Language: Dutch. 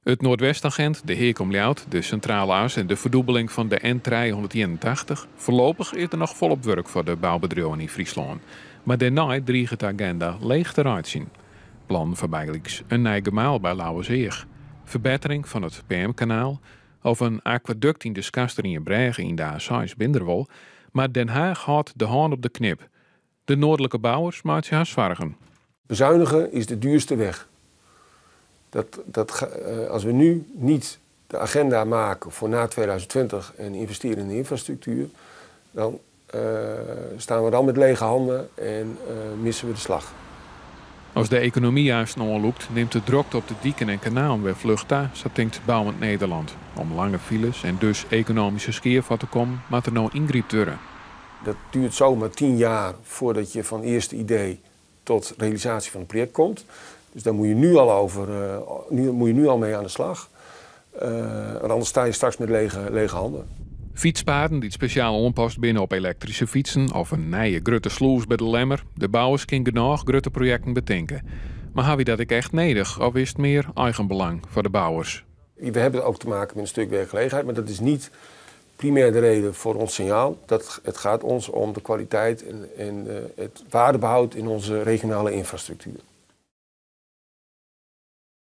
Het Noordwestagent, de Heerkomljout, de Centrale As en de verdoebeling van de N381. Voorlopig is er nog volop werk voor de bouwbedrijven in Friesland. Maar daarna dreigt de agenda leeg eruit zien. Plan voor bijgelijks een nieuw gemaal bij Lauwerzeeg. Verbetering van het PM-kanaal. Of een aquaduct in de Skaster in Brege in de A6 Binderwol. Maar Den Haag houdt de hand op de knip. De noordelijke bouwers maken zich zorgen. Bezuinigen is de duurste weg. Als we nu niet de agenda maken voor na 2020 en investeren in de infrastructuur, dan staan we dan met lege handen en missen we de slag. Als de economie juist onloopt, neemt de drukte op de dieken en kanalen weer vlug toe, zo denkt Bouwend Nederland. Om lange files en dus economische skeervat te komen, moet er nou ingreep worden. Dat duurt zomaar 10 jaar voordat je van eerste idee tot realisatie van het project komt. Dus daar moet je nu al mee aan de slag. Want anders sta je straks met lege handen. Fietspaden die speciaal onpast binnen op elektrische fietsen of een nieuwe grote sluis bij de Lemmer. De bouwers kunnen genoeg grote projecten bedenken. Maar hebben we dat ik echt nodig of is het meer eigenbelang voor de bouwers? We hebben ook te maken met een stuk werkgelegenheid, maar dat is niet primair de reden voor ons signaal. Het gaat ons om de kwaliteit en het waardebehoud in onze regionale infrastructuur.